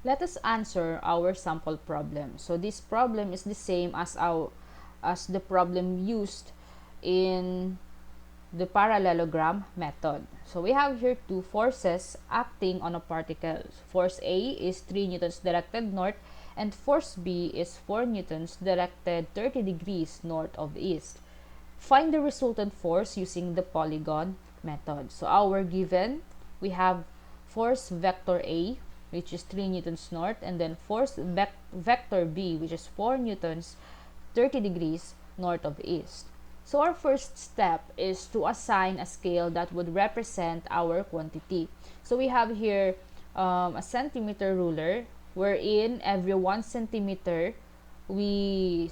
Let us answer our sample problem. So this problem is the same as the problem used in the parallelogram method. So we have here two forces acting on a particle. Force A is 3 newtons directed north, and force B is 4 newtons directed 30 degrees north of east. Find the resultant force using the Polygon method. So our given, we have force vector A, which is 3 newtons north, and then force vector B, which is 4 newtons 30 degrees north of east. So our first step is to assign a scale that would represent our quantity. So we have here a centimeter ruler, wherein every 1 centimeter will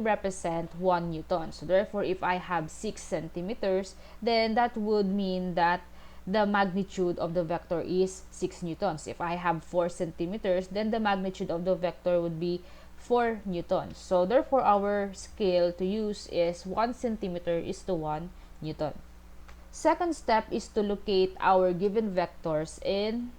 represent 1 newton. So therefore, if I have 6 centimeters, then that would mean that the magnitude of the vector is 6 newtons. If I have 4 centimeters, then the magnitude of the vector would be 4 newtons. So therefore, our scale to use is 1 centimeter is to 1 newton. Second step is to locate our given vectors in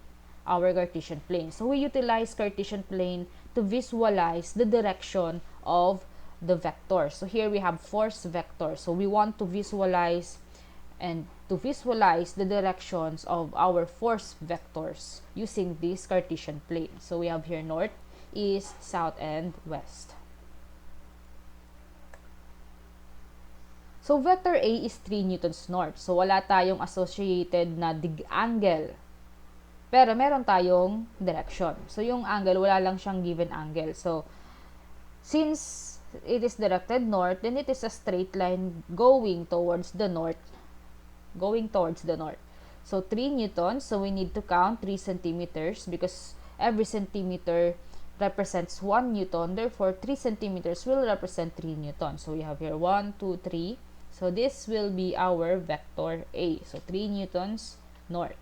our Cartesian plane. So we utilize Cartesian plane to visualize the direction of the vector. So here we have force vector. So we want to visualize the directions of our force vectors using this Cartesian plane. So we have here north, east, south, and west. So vector A is 3 newtons north. So wala tayong associated na angle. Pero meron tayong direction. So yung angle, wala lang siyang given angle. So since it is directed north, then it is a straight line going towards the north. So 3 newtons, so we need to count 3 centimeters because every centimeter represents 1 newton. Therefore, 3 centimeters will represent 3 newtons. So we have here 1, 2, 3. So this will be our vector A. So 3 newtons north.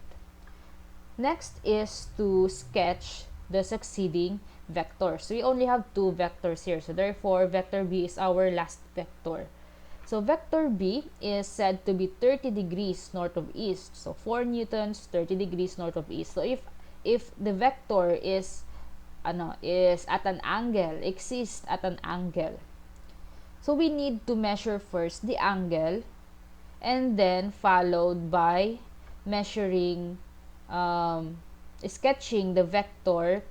Next is to sketch the succeeding vectors. So we only have 2 vectors here. So therefore, vector B is our last vector. So vector B is said to be 30 degrees north of east. So 4 newtons, 30 degrees north of east. So if the vector is at an angle, exists at an angle. So we need to measure first the angle, and then followed by measuring, sketching the vector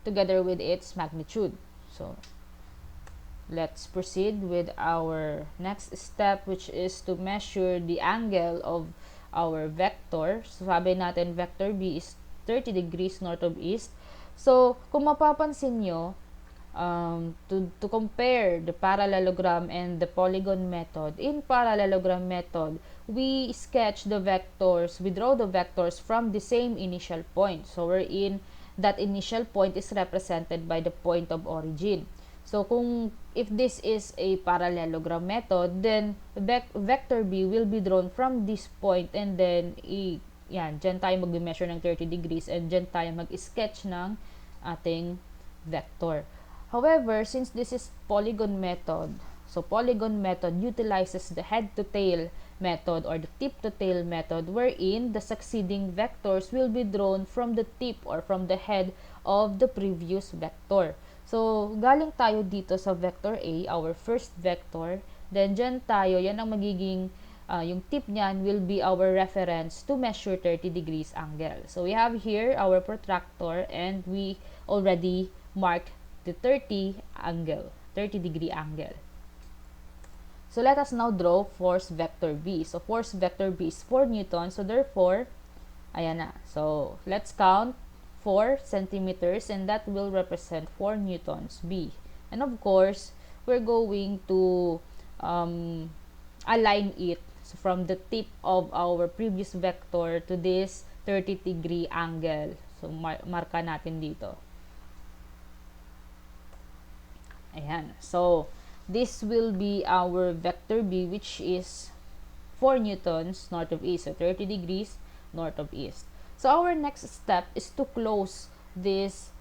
together with its magnitude. So let's proceed with our next step, which is to measure the angle of our vector. So sabi natin vector B is 30 degrees north of east. So kung mapapansin nyo, to compare the parallelogram and the polygon method, in parallelogram method, we sketch the vectors, we draw the vectors from the same initial point. So wherein that initial point is represented by the point of origin. So if this is a parallelogram method, then vector B will be drawn from this point, and then dyan tayo mag-measure ng 30 degrees, and dyan tayo mag-sketch ng ating vector. However, since this is polygon method, so polygon method utilizes the head-to-tail method or the tip-to-tail method, wherein the succeeding vectors will be drawn from the tip or from the head of the previous vector. So, galing tayo dito sa vector A, our first vector, then dyan tayo, yan ang magiging, yung tip niyan will be our reference to measure 30 degrees angle. So, we have here our protractor, and we already marked the 30 degree angle. So let us now draw force vector B. So force vector B is 4 newtons. So therefore, ayan na. So let's count 4 centimeters, and that will represent 4 newtons B. And of course, we're going to align it from the tip of our previous vector to this 30 degree angle. So marka natin dito. Ayan. So, this will be our vector B, which is 4 newtons north of east. So, 30 degrees north of east. So, our next step is to close this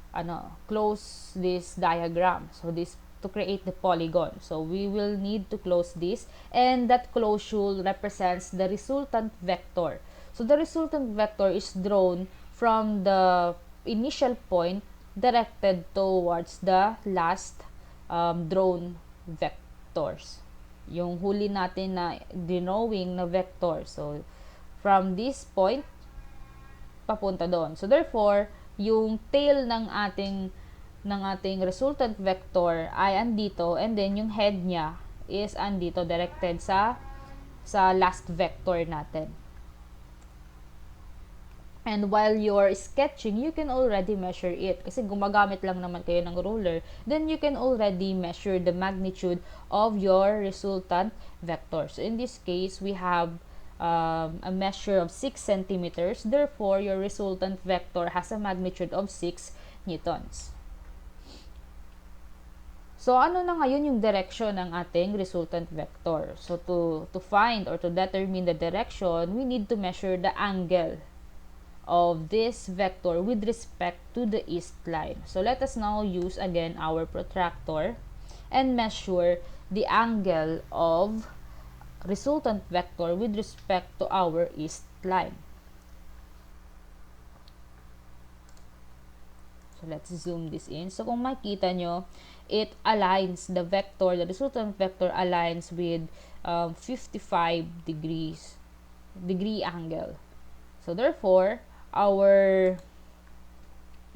diagram. So, this to create the polygon. So, we will need to close this, and that closure represents the resultant vector. So, the resultant vector is drawn from the initial point directed towards the last drawn vectors. Yung huli natin na drawing na vector. So, from this point, papunta doon. So, therefore, yung tail ng ating resultant vector ay andito, and then yung head niya is andito, directed sa last vector natin. And while you're sketching, you can already measure it. Kasi gumagamit lang naman kayo ng ruler, then you can already measure the magnitude of your resultant vector. So in this case, we have a measure of 6 centimeters. Therefore, your resultant vector has a magnitude of 6 newtons. So, ano na ngayon yung direction ng ating resultant vector? So, to find or to determine the direction, we need to measure the angle of this vector with respect to the east line. So, let us now use again our protractor and measure the angle of resultant vector with respect to our east line. So, let's zoom this in. So, kung makita nyo, it aligns the resultant vector aligns with 55 degree angle. So, therefore, our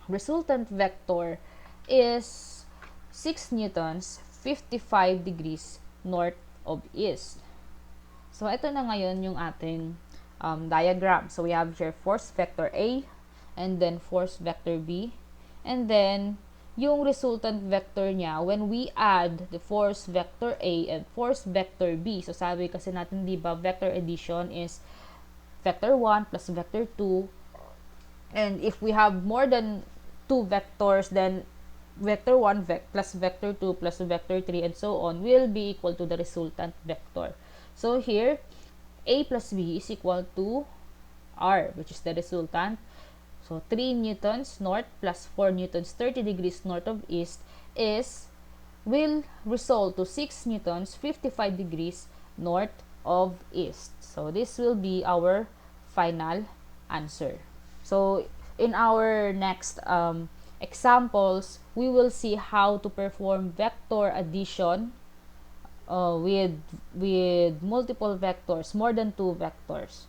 resultant vector is 6 newtons, 55 degrees north of east. So, ito na ngayon yung ating diagram. So, we have here force vector A, and then force vector B, and then yung resultant vector niya, when we add the force vector A and force vector B, so sabi kasi natin, di ba, vector addition is vector 1 plus vector 2, and if we have more than 2 vectors, then vector 1 plus vector 2 plus vector 3 and so on will be equal to the resultant vector. So here, A plus B is equal to R, which is the resultant. So 3 newtons north plus 4 newtons 30 degrees north of east will result to 6 newtons 55 degrees north of east. So this will be our final answer. So in our next examples, we will see how to perform vector addition with multiple vectors, more than 2 vectors.